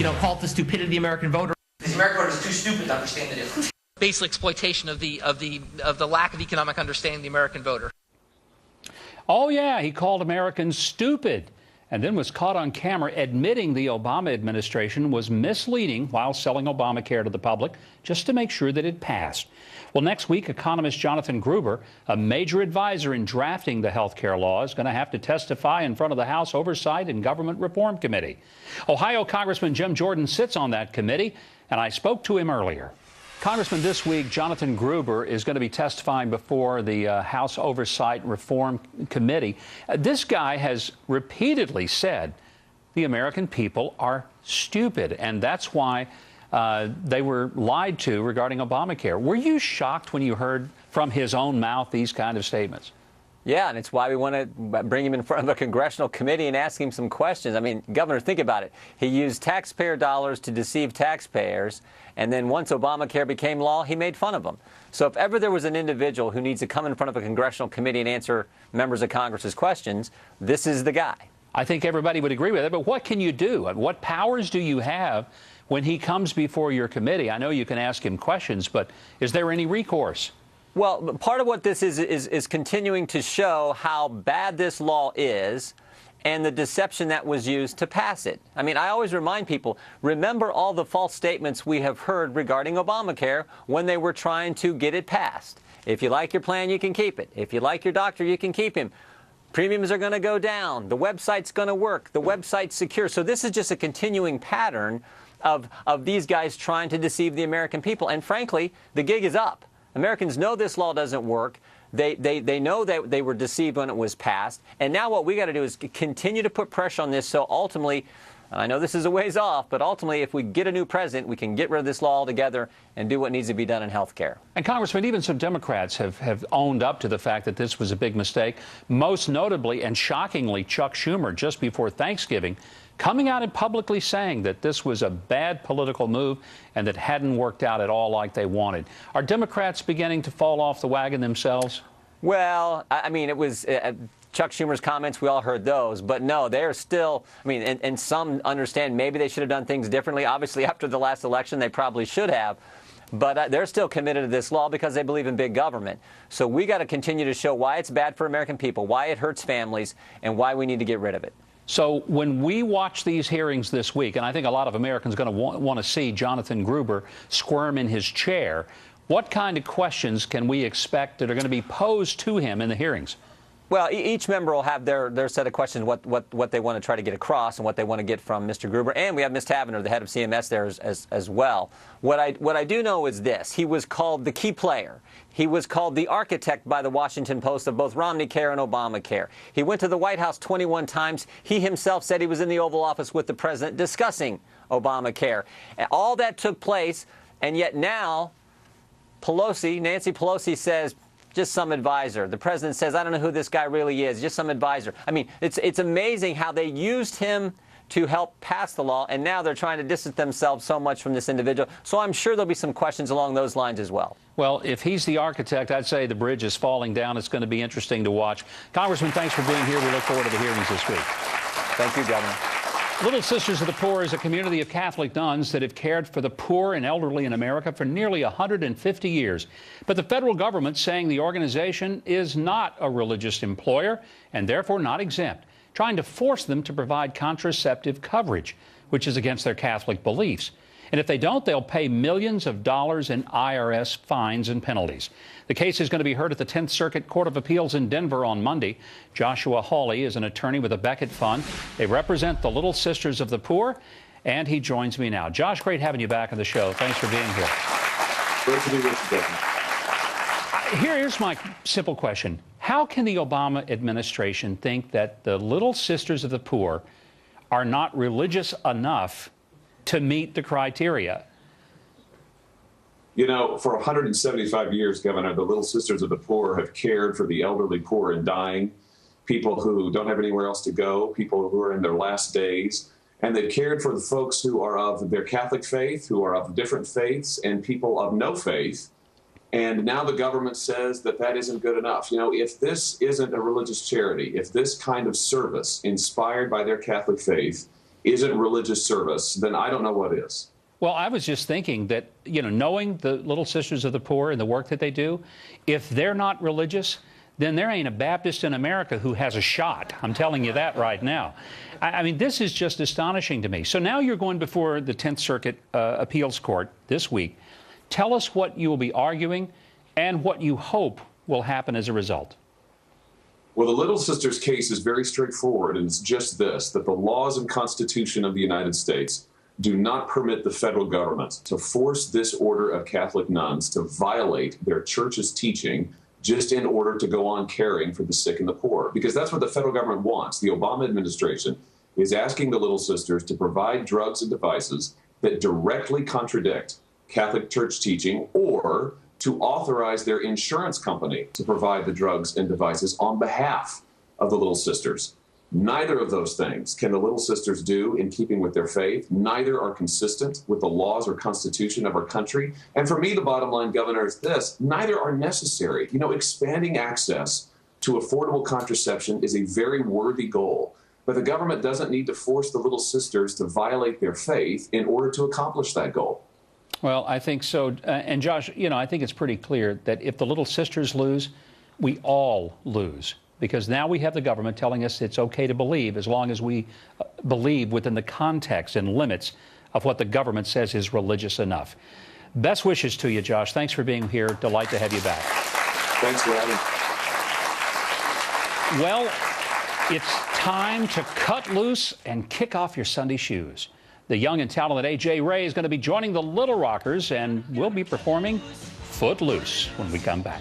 called the stupidity of the American voter. The American voter is too stupid to understand the difference. Basic exploitation of the lack of economic understanding of the American voter. Oh, yeah, he called Americans stupid and then was caught on camera admitting the Obama administration was misleading while selling Obamacare to the public just to make sure that it passed. Well, next week, economist Jonathan Gruber, a major advisor in drafting the health care law, is going to have to testify in front of the House Oversight and Government Reform Committee. Ohio Congressman Jim Jordan sits on that committee, and I spoke to him earlier. Congressman, this week, Jonathan Gruber is going to be testifying before the House Oversight and Reform Committee. This guy has repeatedly said the American people are stupid, and that's why they were lied to regarding Obamacare. Were you shocked when you heard from his own mouth these kind of statements? Yeah, and it's why we want to bring him in front of a congressional committee and ask him some questions. I mean, Governor, think about it. He used taxpayer dollars to deceive taxpayers, and then once Obamacare became law, he made fun of them. So if ever there was an individual who needs to come in front of a congressional committee and answer members of Congress's questions, this is the guy. I think everybody would agree with it, but what can you do? What powers do you have when he comes before your committee? I know you can ask him questions, but is there any recourse? Well, part of what this is continuing to show how bad this law is and the deception that was used to pass it. I mean, I always remind people, remember all the false statements we have heard regarding Obamacare when they were trying to get it passed. If you like your plan, you can keep it. If you like your doctor, you can keep him. Premiums are going to go down. The website's going to work. The website's secure. So this is just a continuing pattern of these guys trying to deceive the American people. And frankly, the gig is up. Americans know this law doesn't work. They know that they were deceived when it was passed. And now what we got to do is continue to put pressure on this so ultimately, I know this is a ways off, but ultimately if we get a new president, we can get rid of this law altogether and do what needs to be done in health care. And Congressman, even some Democrats have owned up to the fact that this was a big mistake. Most notably and shockingly, Chuck Schumer, just before Thanksgiving, coming out and publicly saying that this was a bad political move and that hadn't worked out at all like they wanted. Are Democrats beginning to fall off the wagon themselves? Well, I mean, it was Chuck Schumer's comments. We all heard those. But no, they're still, I mean, and some understand maybe they should have done things differently. Obviously, after the last election, they probably should have. But they're still committed to this law because they believe in big government. So we got to continue to show why it's bad for American people, why it hurts families, and why we need to get rid of it. So when we watch these hearings this week, and I think a lot of Americans are going to want to see Jonathan Gruber squirm in his chair, what kind of questions can we expect that are going to be posed to him in the hearings? Well, each member will have their set of questions, what they want to try to get across and what they want to get from Mr. Gruber. And we have Ms. Tavenner, the head of CMS, there as well. What I do know is this. He was called the key player. He was called the architect by the Washington Post of both Romneycare and Obamacare. He went to the White House 21 times. He himself said he was in the Oval Office with the president discussing Obamacare. And all that took place, and yet now Nancy Pelosi says, just some advisor. The president says, I don't know who this guy really is, just some advisor. I mean, it's amazing how they used him to help pass the law, and now they're trying to distance themselves so much from this individual. So I'm sure there'll be some questions along those lines as well. Well, if he's the architect, I'd say the bridge is falling down. It's going to be interesting to watch. Congressman, thanks for being here. We look forward to the hearings this week. Thank you, Governor. Little Sisters of the Poor is a community of Catholic nuns that have cared for the poor and elderly in America for nearly 150 years. But the federal government saying the organization is not a religious employer and therefore not exempt, trying to force them to provide contraceptive coverage, which is against their Catholic beliefs. And if they don't, they'll pay millions of dollars in IRS fines and penalties. The case is going to be heard at the 10th Circuit Court of Appeals in Denver on Monday. Joshua Hawley is an attorney with the Beckett Fund. They represent the Little Sisters of the Poor, and he joins me now. Josh, great having you back on the show. Thanks for being here. Great to be with you, Governor. Here's my simple question. How can the Obama administration think that the Little Sisters of the Poor are not religious enough to meet the criteria? You know, for 175 years, Governor, the Little Sisters of the Poor have cared for the elderly, poor, and dying, people who don't have anywhere else to go, people who are in their last days. And they've cared for the folks who are of their Catholic faith, who are of different faiths, and people of no faith. And now the government says that that isn't good enough. You know, if this isn't a religious charity, if this kind of service inspired by their Catholic faith isn't religious service, then I don't know what is. Well, I was just thinking that, knowing the Little Sisters of the Poor and the work that they do, if they're not religious, then there ain't a Baptist in America who has a shot. I'm telling you that right now. I mean, this is just astonishing to me. So now you're going before the 10th Circuit Appeals Court this week. Tell us what you will be arguing and what you hope will happen as a result. Well, the Little Sisters case is very straightforward, and it's just this, that the laws and Constitution of the United States do not permit the federal government to force this order of Catholic nuns to violate their church's teaching just in order to go on caring for the sick and the poor, because that's what the federal government wants. The Obama administration is asking the Little Sisters to provide drugs and devices that directly contradict Catholic Church teaching, or to authorize their insurance company to provide the drugs and devices on behalf of the Little Sisters. Neither of those things can the Little Sisters do in keeping with their faith. Neither are consistent with the laws or Constitution of our country. And for me, the bottom line, Governor, is this: neither are necessary. Expanding access to affordable contraception is a very worthy goal, but the government doesn't need to force the Little Sisters to violate their faith in order to accomplish that goal. Well, I think so. And Josh, I think it's pretty clear that if the Little Sisters lose, we all lose. Because now we have the government telling us it's okay to believe as long as we believe within the context and limits of what the government says is religious enough. Best wishes to you, Josh. Thanks for being here. Delight to have you back. Thanks for having me. Well, it's time to cut loose and kick off your Sunday shoes. The young and talented A.J. Ray is going to be joining the Little Rockers, and we'll be performing Footloose when we come back.